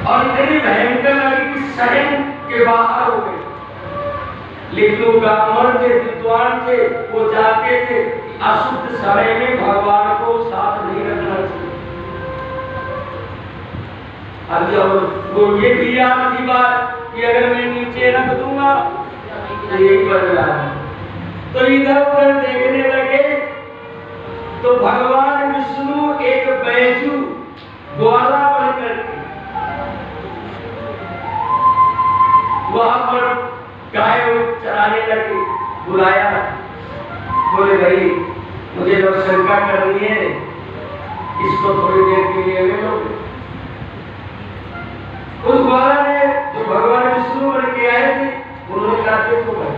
और इतनी भयंकर लगी कि सहन के बाहर हो गए। लेकिन वो ब्राह्मण थे, विद्वान थे, वो जानते थे कि अशुद्ध समय में भगवान को साथ नहीं रखना चाहिए। अब जब वो ये भी याद थी बात कि अगर मैं नीचे रख दूंगा तो यही बढ़ रहा है, तो इधर उधर देखने लगे तो भगवान विष्णु एक बैजू ग्वाला बनकर वहां पर गाय चराने लगे। बुलाया, बोले भाई मुझे लोग शंका करनी है, इसको थोड़ी देर के लिए ले लो। उस ग्वाला ने जो भगवान विष्णु बन के आए थे उन्होंने कहा देखो भाई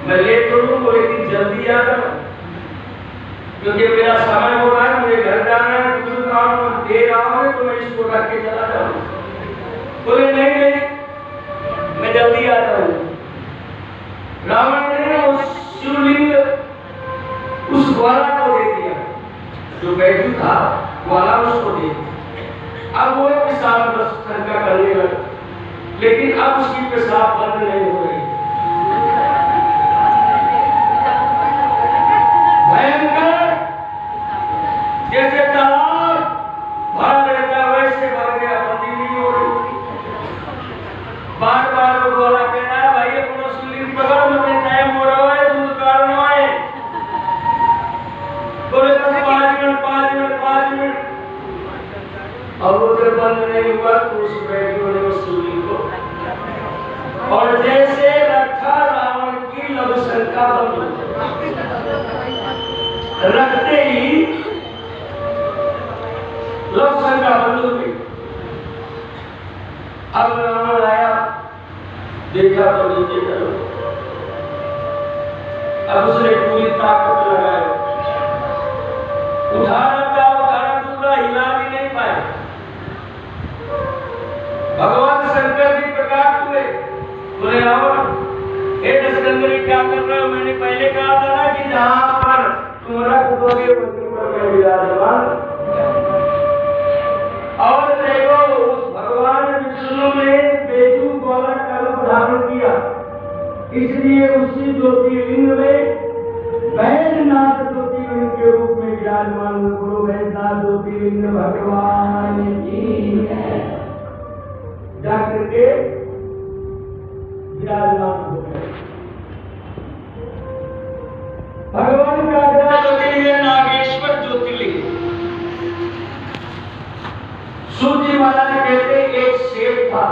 मैं ले तो लूं, लेकिन जल्दी आ जाओ क्योंकि मेरा समय हो रहा है, मुझे घर जाना है, कुछ काम देर आओगे तो मैं इसको रख के चला जाऊंगा। बोले नहीं नहीं मैं जल्दी आ जाऊंगा। रावण ने उस शिवलिंग उस ग्वाला को दे दिया, जो बैठू था ग्वाला उसको दे दिया। अब वो पेशाब शंका करने लगा, लेकिन अब उसकी पेशाब बंद नहीं हो रही। भयंकर जैसे तालाब भर रहता वैसे भर गया, बंदी नहीं हो रही। बार बार वो ग्वाला कह रहा है भाई अपना शिवलिंग पकड़, मुझे टाइम हो रहा है, दूध काटना है। बोले बस 5 मिनट। अब वो जब बंद नहीं हुआ तो उस बैठे ने उस शिवलिंग को और जैसे रखा रावण की लव शंका बंद रखते ही लव शंका बंद हो गई। अब रावण आया, देखा तो नीचे चलो। अब उसने पूरी ताकत लगाई, उठाना दूसरा हिला भी नहीं पाए। भगवान शंकर जी प्रकाश हुए, बोले रावण हे दशकंदरी क्या कर रहे हो? मैंने पहले कहा था ना कि जहां पर तुम रख दोगे वहीं पर मैं विराजमान। और देखो उस भगवान विष्णु ने बैजू ग्वाला का रूप धारण किया, इसलिए उसी ज्योतिर्लिंग में वैद्यनाथ ज्योतिर्लिंग के रूप में विराजमान गुरु वैद्यनाथ ज्योतिर्लिंग भगवान की है। जाकर के विराजमान हो गए। भगवान का अगला ज्योतिर्लिंग नागेश्वर ज्योतिर्लिंग। सूर्य महाराज कहते एक सेठ था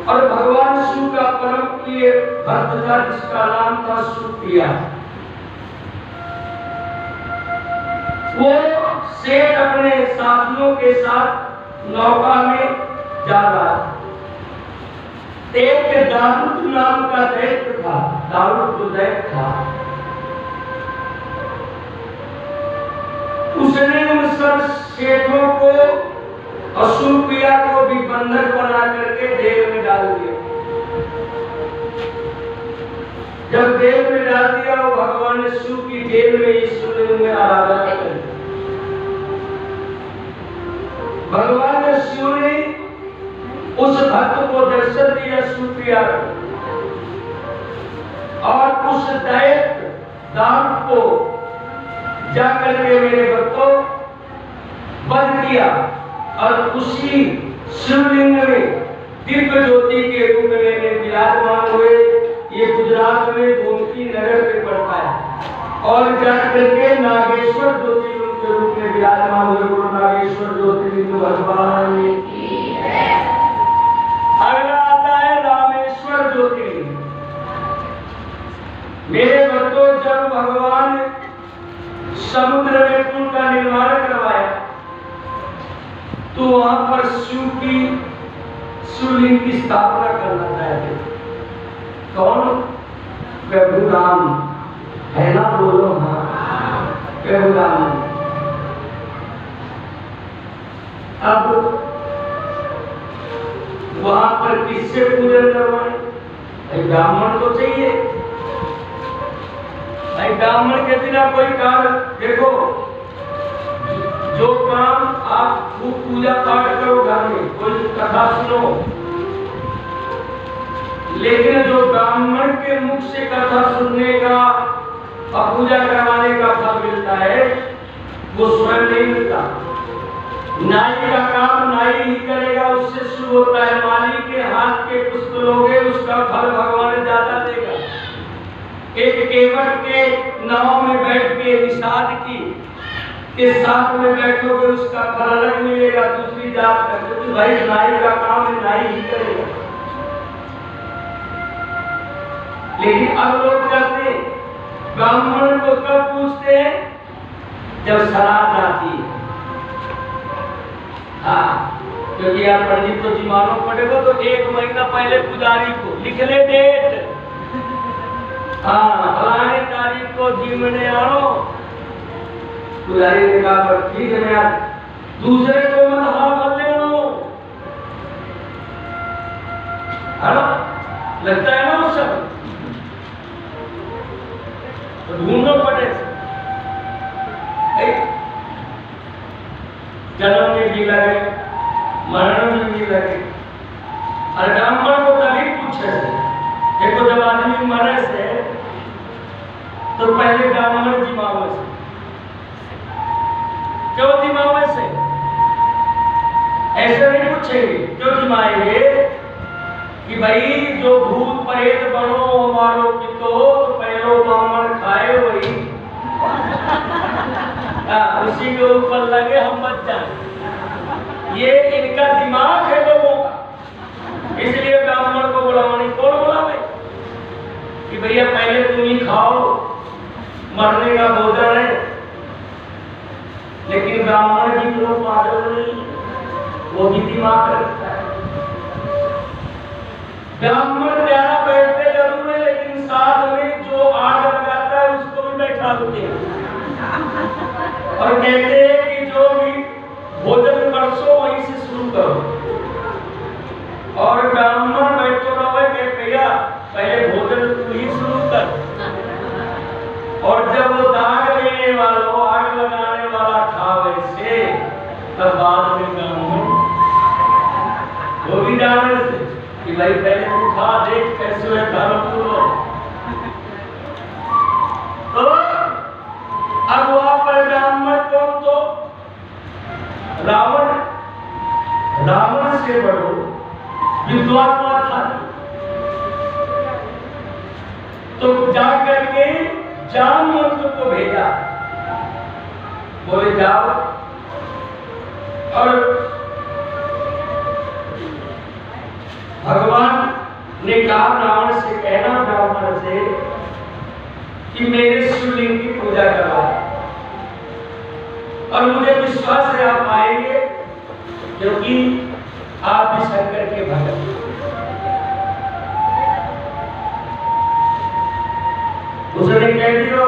और भगवान शिव का परम प्रिय भक्त था जिसका नाम था सुप्रिया। वो सेठ अपने साथियों के साथ नौका में जा रहा था। एक दाऊद नाम का दैत्य था, दाऊद जो दैत्य था, उसने उन सब सेठों को और सुप्रिया को भी बंधक बना करके जेल में डाल दिया। जब जेल में डाल दिया वो भगवान ने शिव की जेल में ईश्वर में आराधना की। भगवान शिव ने उस भक्त को दर्शन दिया सुप्रिया और उस दैत्य दाऊद को जाकर के मेरे भक्तों बंद किया और उसी शिवलिंग में दिव्य ज्योति के रूप में विराजमान हुए। ये गुजरात में गोमती नगर में पड़ता है और जाकर के नागेश्वर ज्योतिर्लिंग के रूप में विराजमान हुए। गुरु नागेश्वर ज्योतिर्लिंग भगवान की है। अगला आता है रामेश्वर ज्योतिर्लिंग। मेरे भक्तों जब भगवान समुद्र में पुल का निर्माण करवाया तो वहां पर शिवलिंग की स्थापना करना चाहते। कौन? प्रभु राम है ना, बोलो हाँ प्रभु राम। अब वहां पर किससे पूजन करवाए? ब्राह्मण तो चाहिए। ब्राह्मण के बिना कोई काम, देखो जो काम आप वो पूजा पाठ कथा सुनो, लेकिन जो ब्राह्मण के मुख से कथा सुनने का और पूजा करवाने का फल मिलता है वो स्वयं नहीं मिलता। नाई का काम नाई ही करेगा, उससे शुभ होता है। माली के हाथ के पुष्प लोगे उसका फल भगवान ज्यादा देगा। एक केवट के नाव में बैठ के निषाद की के साथ में बैठोगे उसका फल अलग मिलेगा, दूसरी जात का। क्योंकि भाई नाई का काम नाई ही करेगा। लेकिन अब लोग कहते हैं ब्राह्मण को कब पूछते हैं? जब श्राद्ध आती है। हाँ, क्योंकि आप पंडित को जी मालूम पड़ेगा तो 1 महीना पहले पुजारी को लिख ले डेट। हाँ, फलाने तारीख को जी मैंने आनो। पुजारी ने कहा ठीक है मैं दूसरे को मत हाँ कर ले है ना, लगता है ना वो सब तो ढूंढना पड़े। जन्म में भी लगे, मरण में भी लगे। और ब्राह्मण को तभी पूछे देखो जब आदमी मरे से तो पहले ब्राह्मण जिमावे से क्यों जिमावे से ऐसे नहीं पूछेंगे। क्यों जिमाएंगे कि भाई जो भूत प्रेत बनो हमारो की तो पहलो ब्राह्मण खाए वही उसी के ऊपर लगे हम बच जाए। ये इनका दिमाग है लोगों का, इसलिए ब्राह्मण को बुलावानी कौन बुलावे कि भैया पहले तुम ही खाओ, मरने का भोजन है। लेकिन ब्राह्मण जी लोग पागल नहीं, वो भी दिमाग रखता है। ब्राह्मण ज्यादा बैठते जरूर है, लेकिन साथ में जो आग लगाता है उसको भी बैठा देते हैं और कहते हैं कि जो भी भोजन परसो वहीं से शुरू करो। और ब्राह्मण बैठो रहे कि भैया पहले भोजन तू ही शुरू कर। और जब वो दाग लेने वालों आग लगाने वाला था वैसे तब बाद में ब्राह्मण वो भी जाने से कि भाई पहले तू खा देख कैसे है धर्म पूर्ण। तो अब वहां पर ब्राह्मण कौन? तो रावण, रावण से बड़ो विद्वान था। तो जाकर के जामवंत को भेजा, बोले जाओ और भगवान ने कहा रावण से कहना ब्राह्मण से कि मेरे शिवलिंग की पूजा करवाओ और मुझे विश्वास है आप आएंगे क्योंकि आप भी शंकर के भक्त। उसने कह दिया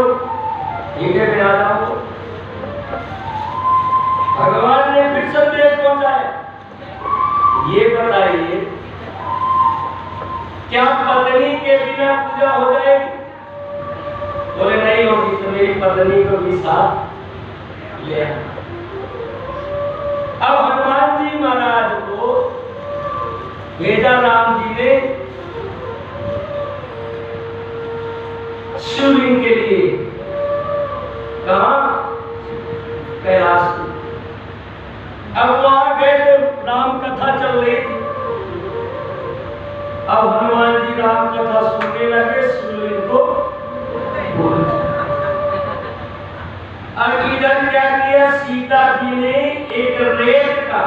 ठीक है मैं आ जाऊंगा। भगवान ने फिर संदेश पहुंचाया, ये बताइए क्या पत्नी के बिना पूजा हो जाएगी? बोले नहीं होगी तो मेरी पत्नी को भी साथ ले आना। अब हनुमान जी महाराज को भेजा राम जी ने शिवलिंग के लिए। कहां? कैलाश। अब वहां गए तो राम कथा चल रही थी। अब हनुमान जी राम कथा सुनने लगे, शिवलिंग को अब इधर क्या किया? सीता जी ने एक रेत का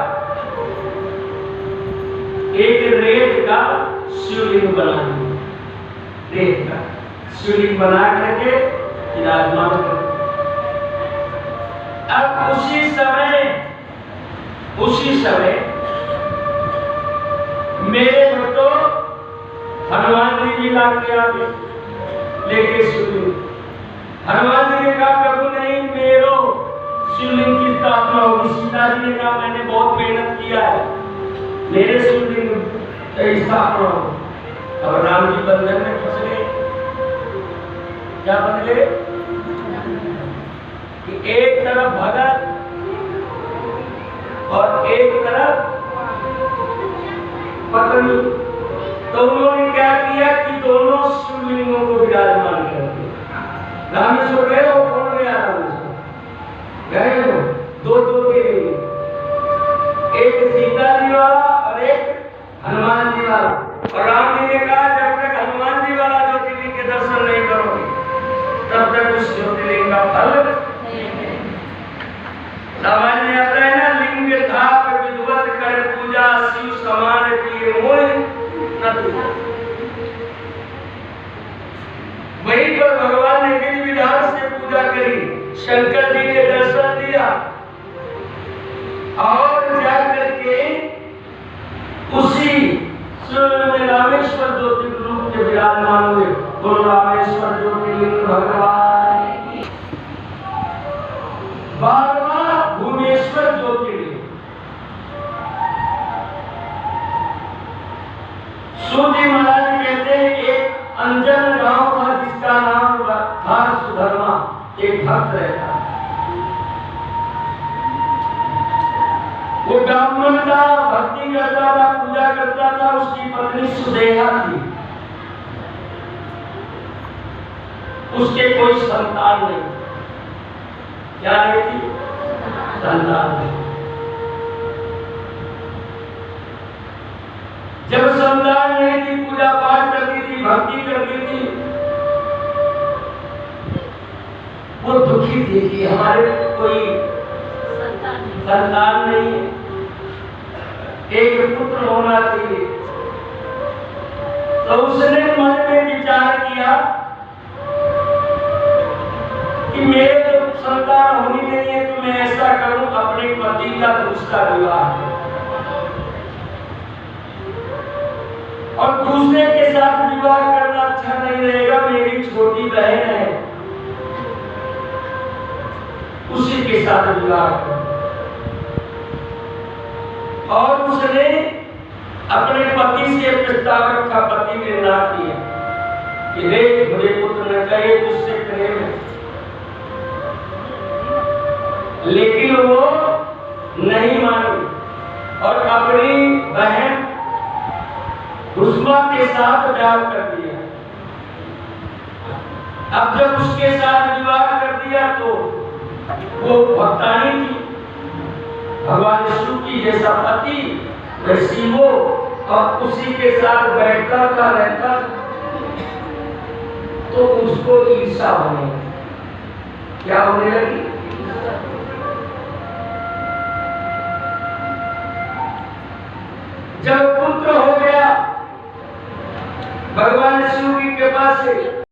शिवलिंग बना दिया। रेत का शिवलिंग बना करके विराजमान कर। अब उसी समय मेरे भक्तों हनुमान जी भी ला के आ गए लेके शिवलिंग। हनुमान जी ने कहा प्रभु नहीं मेरो शिवलिंग की स्थापना होगी। सीता जी ने कहा मैंने बहुत मेहनत किया है, मेरे शिवलिंग की स्थापना हो। अब राम जी बंधन में फंस गए। क्या बन गए कि एक तरफ भगत और एक तरफ पत्नी। तो उन्होंने क्या किया कि दोनों शिवलिंगों को विराजमान कर दिया। रामेश्वर गए हो, कौन गया रामेश्वर? गए हो? दो के लिए, एक सीता जी वाला और एक हनुमान जी वाला। और राम जी ने कहा जब तक हनुमान जी वाला ज्योतिर्लिंग के दर्शन नहीं करोगे तब तक उस ज्योतिर्लिंग का फल नहीं। रामायण में आता है ना, लिंग थाप विद्वत कर पूजा शिव समान प्रिय मोय न दूजा। वहीं पर भगवान ने विधि विधान से पूजा करी, शंकर जी के दर्शन दिया और जाकर के उसी में रामेश्वर ज्योतिर्लिंग के विराजमान हुए। बोलो रामेश्वर ज्योतिर्लिंग भगवान की। 12वां भुवनेश्वर ज्योतिर्लिंग। सूजी महाराज कहते हैं एक अंजन गांव था जिसका नाम था सुधर्मा, एक भक्त रहता। वो ब्राह्मण था, भक्ति करता था, पूजा करता था। उसकी पत्नी सुदेहा थी, उसके कोई संतान नहीं। क्या नहीं थी? संतान नहीं। जब संतान नहीं थी, पूजा पाठ करती थी, भक्ति करती थी, वो दुखी थी कि हमारे कोई संतान नहीं है, एक पुत्र होना चाहिए। तो उसने मन में विचार किया कि मेरे तो संतान होनी नहीं है, तो मैं ऐसा करूं अपने पति का दूसरा विवाह और दूसरे के साथ विवाह करना अच्छा नहीं रहेगा। मेरी छोटी बहन है, उसी के साथ विवाह कर। और उसने अपने पति से प्रस्ताव रखा, पति ने ना किया कि रे मुझे पुत्र न चाहिए, तुझसे प्रेम है। लेकिन वो नहीं मानी और अपनी बहन उस्मा के साथ विवाह कर दिया। अब जब उसके साथ विवाह कर दिया तो वो भक्तानी थी, भगवान विष्णु की जैसा पति वैसी वो, और उसी के साथ बैठता था, रहता। तो उसको ईर्षा होने लगी। क्या होने लगी? जब पुत्र हो गया भगवान शिव की कृपा से,